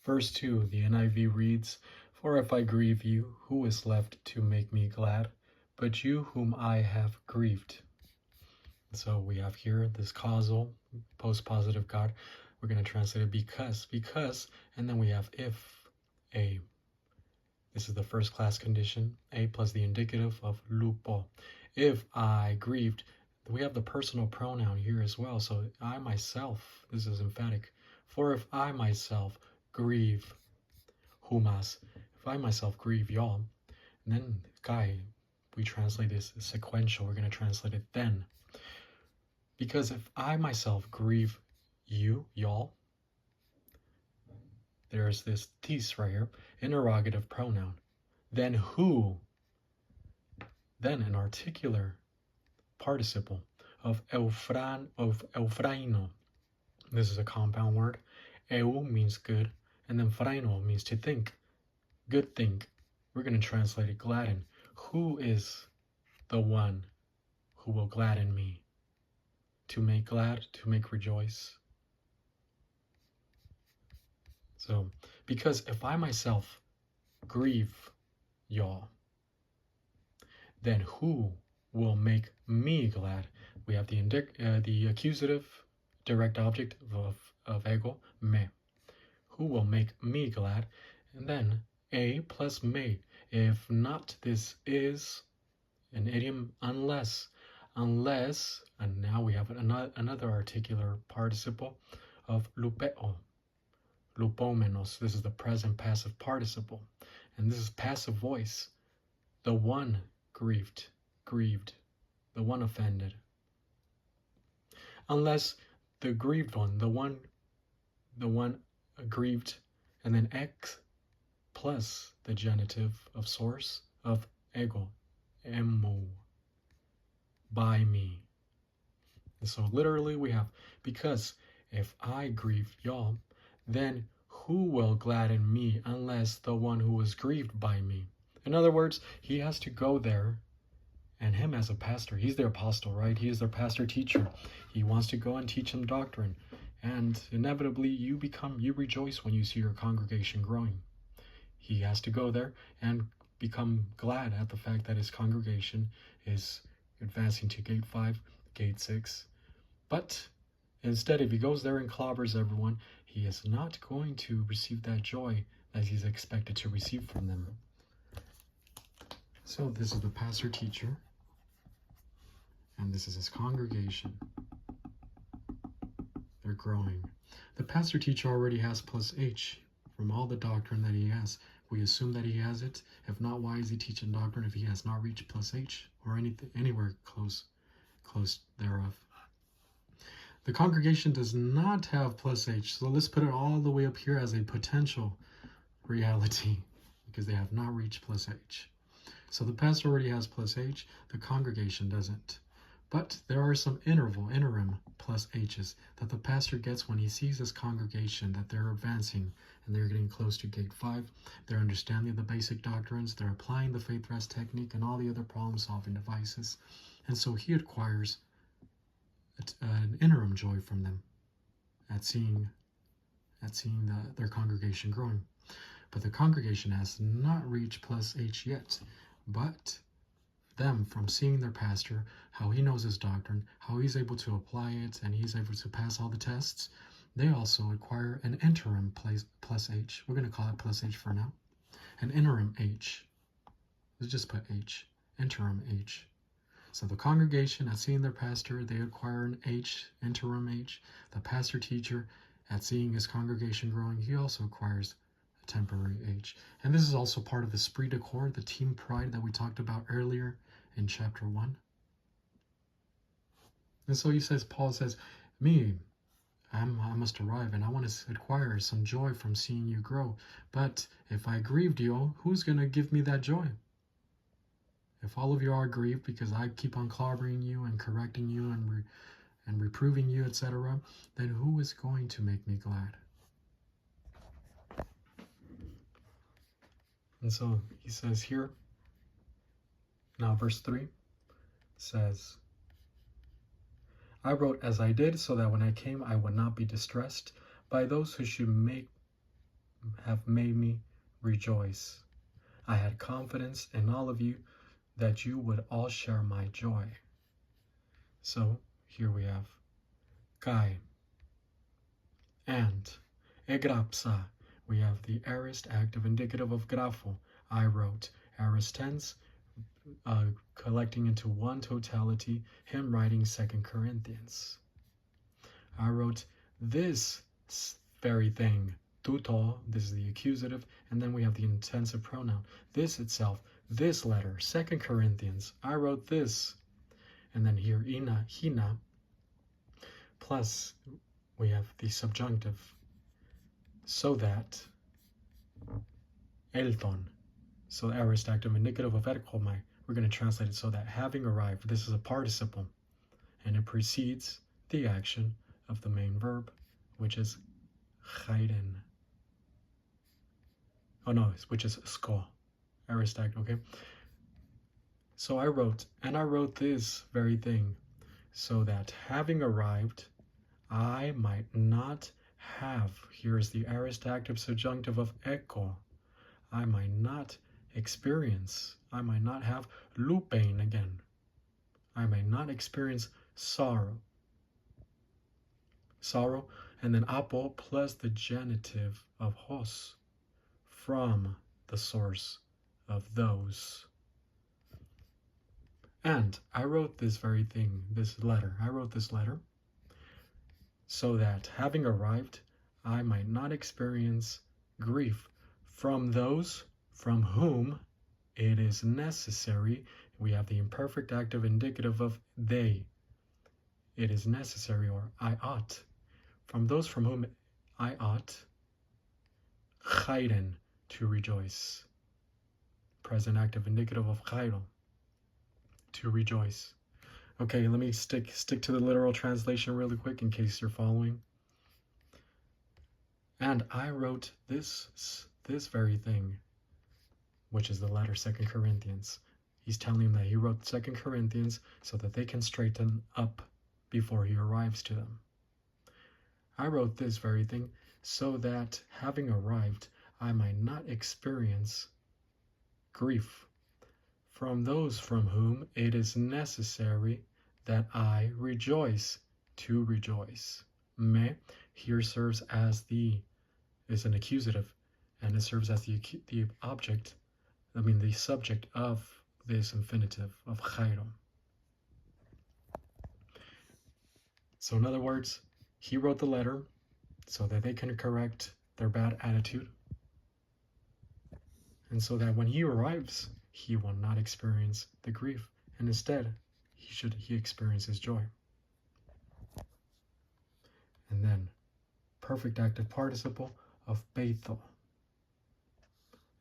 Verse 2, the NIV reads, "For if I grieve you, who is left to make me glad? But you whom I have grieved." So we have here this causal, post-positive God. We're going to translate it because, and then we have if, a. This is the first class condition, a plus the indicative of lupo. If I grieved, we have the personal pronoun here as well. So I myself, this is emphatic. For if I myself grieve, humas, if I myself grieve y'all, and then guy, we translate this sequential. We're going to translate it then. Because if I myself grieve you, y'all, there's this tis right here, interrogative pronoun. Then who? Then an articular participle of eufraino. This is a compound word. Eu means good, and then fraino means to think. Good think. We're going to translate it gladden. Who is the one who will gladden me? To make glad, to make rejoice. So, because if I myself grieve y'all, then who will make me glad? We have the accusative direct object of ego, me. Who will make me glad? And then a plus me. If not, this is an idiom unless, and now we have another articular participle of lupeo, lupomenos. This is the present passive participle, and this is passive voice. The one grieved, the one offended. Unless the grieved one, the one grieved, and then x plus the genitive of source of ego, emo, by me. And so literally we have, because if I grieve y'all, then who will gladden me unless the one who was grieved by me? In other words, he has to go there, and him as a pastor, he's their apostle, right? He is their pastor teacher. He wants to go and teach them doctrine. And inevitably you rejoice when you see your congregation growing. He has to go there and become glad at the fact that his congregation is advancing to gate 5, gate 6. But instead, if he goes there and clobbers everyone, he is not going to receive that joy that he's expected to receive from them. So this is the pastor teacher, and this is his congregation. They're growing. The pastor teacher already has plus H from all the doctrine that he has. We assume that he has it. If not, why is he teaching doctrine if he has not reached plus H or anywhere close thereof? The congregation does not have plus H, so let's put it all the way up here as a potential reality because they have not reached plus H. So the pastor already has plus H, the congregation doesn't. But there are some interim plus H's that the pastor gets when he sees his congregation, that they're advancing and they're getting close to gate 5. They're understanding the basic doctrines, they're applying the faith rest technique and all the other problem-solving devices. And so he acquires an interim joy from them at seeing their congregation growing. But the congregation has not reached plus H yet. But them, from seeing their pastor, how he knows his doctrine, how he's able to apply it, and he's able to pass all the tests, they also acquire an interim plus H. We're going to call it plus H for now. An interim H. Let's just put H. Interim H. So the congregation, at seeing their pastor, they acquire an H, interim H. The pastor teacher, at seeing his congregation growing, he also acquires temporary H. And this is also part of the esprit de corps, the team pride that we talked about earlier in chapter 1. And so Paul says, I must arrive and I want to acquire some joy from seeing you grow. But if I grieved you, who's going to give me that joy? If all of you are grieved because I keep on clobbering you and correcting you and reproving you, etc., then who is going to make me glad? And so he says here, now verse 3 says, I wrote as I did so that when I came I would not be distressed by those who should make have made me rejoice. I had confidence in all of you that you would all share my joy. So here we have kai and egrapsa. We have the aorist active indicative of grafo. I wrote. Aorist tense, collecting into one totality, him writing 2 Corinthians. I wrote this very thing, tuto, this is the accusative, and then we have the intensive pronoun. This itself, this letter, 2 Corinthians, I wrote this. And then here, ina, hina, plus we have the subjunctive, so that, elton, so the aorist active indicative of erkomai, we're going to translate it so that having arrived, this is a participle, and it precedes the action of the main verb, which is chayden. Oh no, which is sko, aorist active, okay? So I wrote this very thing, so that having arrived, I might not have, here's the aorist active subjunctive of echo, I might not experience, I might not have lupain again. I might not experience sorrow. Sorrow, and then apo plus the genitive of hos, from the source of those. And I wrote this very thing, I wrote this letter, so that having arrived, I might not experience grief from those from whom it is necessary. We have the imperfect active indicative of they. It is necessary, or I ought. From those from whom I ought, chayden, to rejoice. Present active indicative of chayro, to rejoice. Okay, let me stick to the literal translation really quick in case you're following. And I wrote this very thing, which is the letter 2 Corinthians. He's telling them that he wrote 2 Corinthians so that they can straighten up before he arrives to them. I wrote this very thing so that having arrived, I might not experience grief from those from whom it is necessary that I rejoice, to rejoice. Me here serves as is an accusative, and it serves as the object, the subject of this infinitive of chayro. So in other words, he wrote the letter so that they can correct their bad attitude, and so that when he arrives, he will not experience the grief, and instead he experiences joy. And then perfect active participle of peito,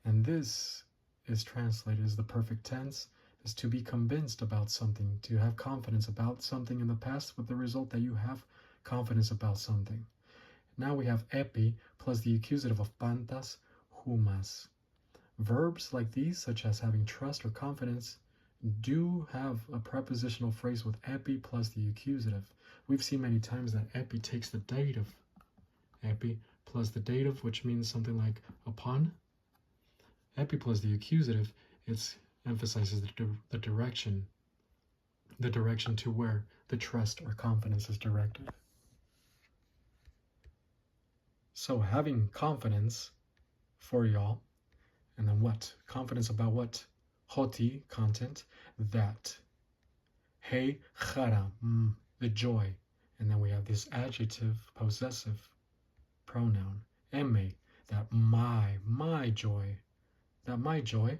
and this is translated as the perfect tense, is to be convinced about something, to have confidence about something in the past, with the result that you have confidence about something. Now we have epi plus the accusative of pantas, humas. Verbs like these, such as having trust or confidence, do have a prepositional phrase with epi plus the accusative. We've seen many times that epi takes the dative. Epi plus the dative, which means something like upon. Epi plus the accusative, it emphasizes the direction to where the trust or confidence is directed. So having confidence for y'all, and then what? Confidence about what? Hoti, content, that. Hey, chara, the joy. And then we have this adjective, possessive pronoun. Eme, that my joy. That my joy,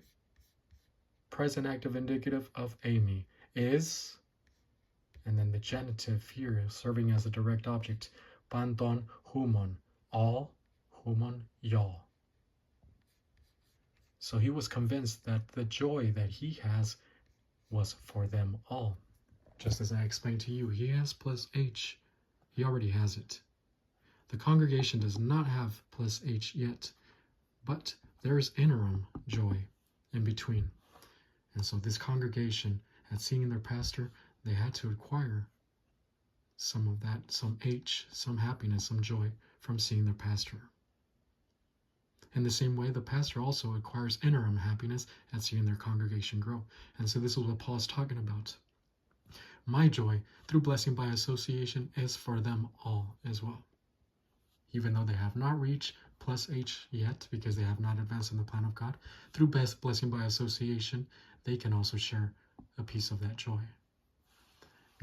present active indicative of Amy, is, and then the genitive here serving as a direct object, panton, humon, all, humon, y'all. So he was convinced that the joy that he has was for them all. Just as I explained to you, he has plus H. He already has it. The congregation does not have plus H yet, but there is interim joy in between. And so this congregation, at seeing their pastor, they had to acquire some of that, some H, some happiness, some joy from seeing their pastor. In the same way, the pastor also acquires interim happiness at seeing their congregation grow. And so this is what Paul's talking about. My joy through blessing by association is for them all as well. Even though they have not reached plus H yet, because they have not advanced in the plan of God, through blessing by association, they can also share a piece of that joy.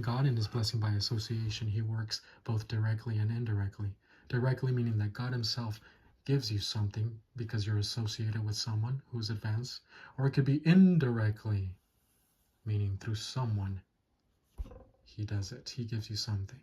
God, in his blessing by association, he works both directly and indirectly. Directly meaning that God himself gives you something because you're associated with someone who's advanced, or it could be indirectly, meaning through someone he does it. He gives you something.